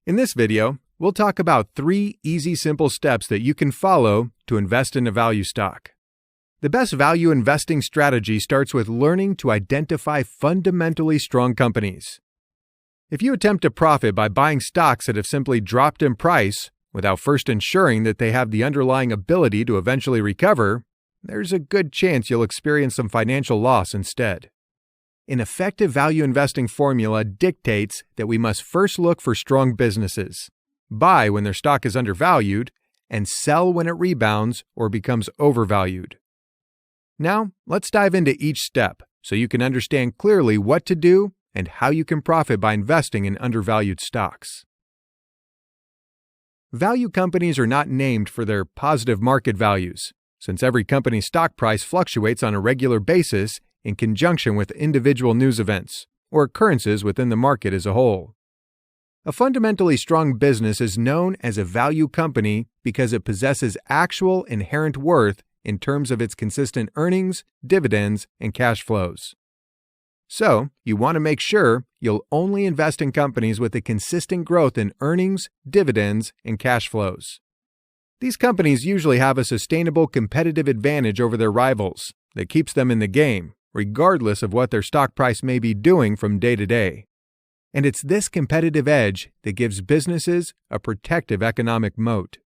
In this video, we'll talk about 3 easy, simple steps that you can follow to invest in a value stock. The best value investing strategy starts with learning to identify fundamentally strong companies. If you attempt to profit by buying stocks that have simply dropped in price without first ensuring that they have the underlying ability to eventually recover, there's a good chance you'll experience some financial loss instead. An effective value investing formula dictates that we must first look for strong businesses, buy when their stock is undervalued, and sell when it rebounds or becomes overvalued. Now, let's dive into each step so you can understand clearly what to do and how you can profit by investing in undervalued stocks. Value companies are not named for their positive market values, since every company's stock price fluctuates on a regular basis in conjunction with individual news events or occurrences within the market as a whole. A fundamentally strong business is known as a value company because it possesses actual inherent worth in terms of its consistent earnings, dividends, and cash flows. So, you want to make sure you'll only invest in companies with a consistent growth in earnings, dividends, and cash flows. These companies usually have a sustainable competitive advantage over their rivals that keeps them in the game, regardless of what their stock price may be doing from day to day. And it's this competitive edge that gives businesses a protective economic moat.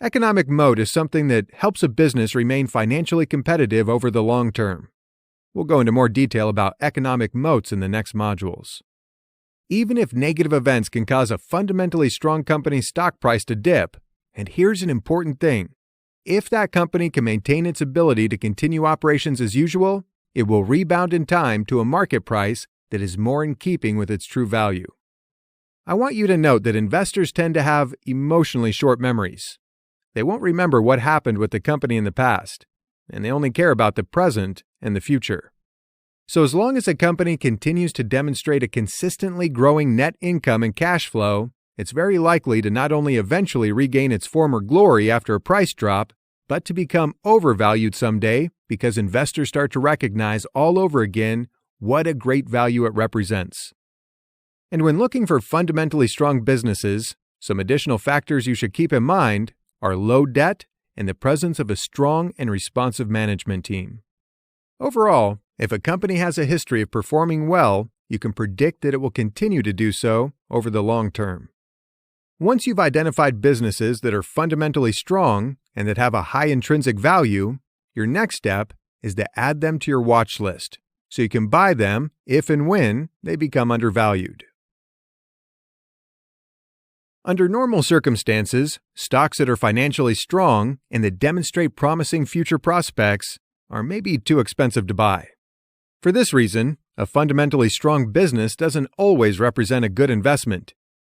Economic moat is something that helps a business remain financially competitive over the long term. We'll go into more detail about economic moats in the next modules. Even if negative events can cause a fundamentally strong company's stock price to dip, and here's an important thing, if that company can maintain its ability to continue operations as usual, it will rebound in time to a market price that is more in keeping with its true value. I want you to note that investors tend to have emotionally short memories. They won't remember what happened with the company in the past, and they only care about the present and the future. So as long as a company continues to demonstrate a consistently growing net income and cash flow, it's very likely to not only eventually regain its former glory after a price drop, but to become overvalued someday because investors start to recognize all over again what a great value it represents. And when looking for fundamentally strong businesses, some additional factors you should keep in mind are low debt and the presence of a strong and responsive management team. Overall, if a company has a history of performing well, you can predict that it will continue to do so over the long term. Once you've identified businesses that are fundamentally strong and that have a high intrinsic value, your next step is to add them to your watch list so you can buy them if and when they become undervalued. Under normal circumstances, stocks that are financially strong and that demonstrate promising future prospects are maybe too expensive to buy. For this reason, a fundamentally strong business doesn't always represent a good investment,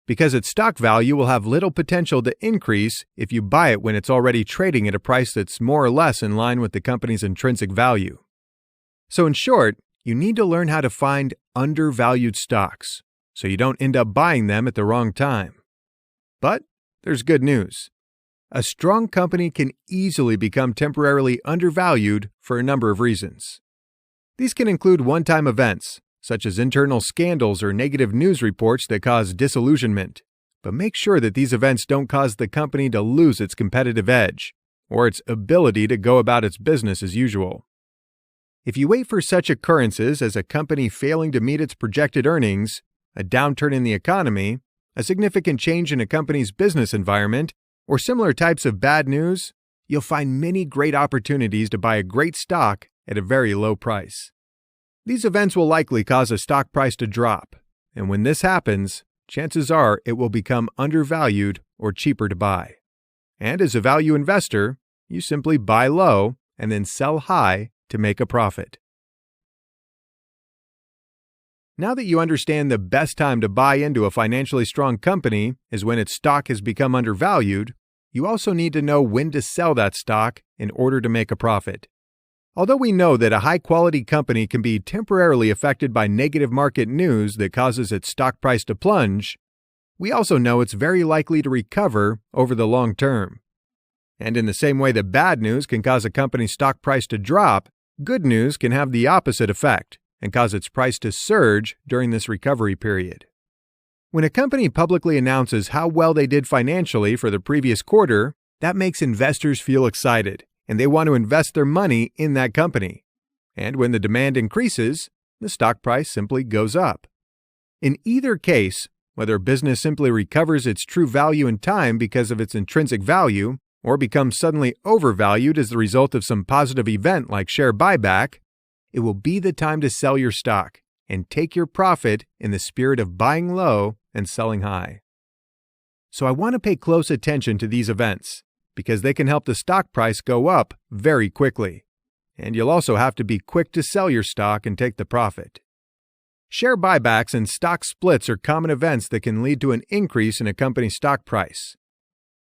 because its stock value will have little potential to increase if you buy it when it's already trading at a price that's more or less in line with the company's intrinsic value. So in short, you need to learn how to find undervalued stocks so you don't end up buying them at the wrong time. But there's good news. A strong company can easily become temporarily undervalued for a number of reasons. These can include one-time events, such as internal scandals or negative news reports that cause disillusionment, but make sure that these events don't cause the company to lose its competitive edge or its ability to go about its business as usual. If you wait for such occurrences as a company failing to meet its projected earnings, a downturn in the economy, a significant change in a company's business environment, or similar types of bad news, you'll find many great opportunities to buy a great stock at a very low price. These events will likely cause a stock price to drop, and when this happens, chances are it will become undervalued or cheaper to buy. And as a value investor, you simply buy low and then sell high to make a profit. Now that you understand the best time to buy into a financially strong company is when its stock has become undervalued, you also need to know when to sell that stock in order to make a profit. Although we know that a high-quality company can be temporarily affected by negative market news that causes its stock price to plunge, we also know it's very likely to recover over the long term. And in the same way that bad news can cause a company's stock price to drop, good news can have the opposite effect and cause its price to surge during this recovery period. When a company publicly announces how well they did financially for the previous quarter, that makes investors feel excited, and they want to invest their money in that company. And when the demand increases, the stock price simply goes up. In either case, whether a business simply recovers its true value in time because of its intrinsic value, or becomes suddenly overvalued as the result of some positive event like share buyback, it will be the time to sell your stock and take your profit in the spirit of buying low and selling high. So I want to pay close attention to these events because they can help the stock price go up very quickly. And you'll also have to be quick to sell your stock and take the profit. Share buybacks and stock splits are common events that can lead to an increase in a company's stock price.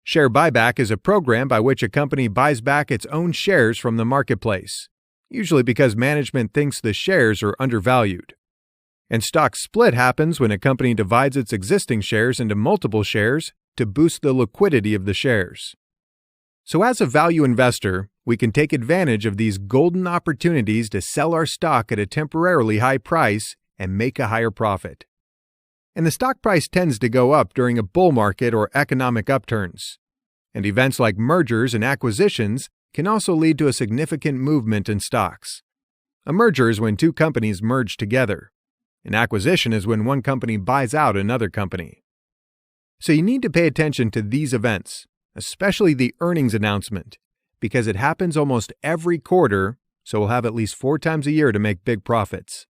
Share buyback is a program by which a company buys back its own shares from the marketplace, usually because management thinks the shares are undervalued. And stock split happens when a company divides its existing shares into multiple shares to boost the liquidity of the shares. So as a value investor, we can take advantage of these golden opportunities to sell our stock at a temporarily high price and make a higher profit. And the stock price tends to go up during a bull market or economic upturns. And events like mergers and acquisitions can also lead to a significant movement in stocks. A merger is when two companies merge together. An acquisition is when one company buys out another company. So you need to pay attention to these events, especially the earnings announcement, because it happens almost every quarter, so we'll have at least 4 times a year to make big profits.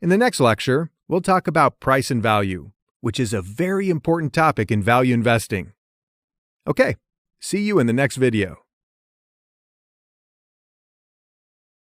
In the next lecture, we'll talk about price and value, which is a very important topic in value investing. Okay, see you in the next video.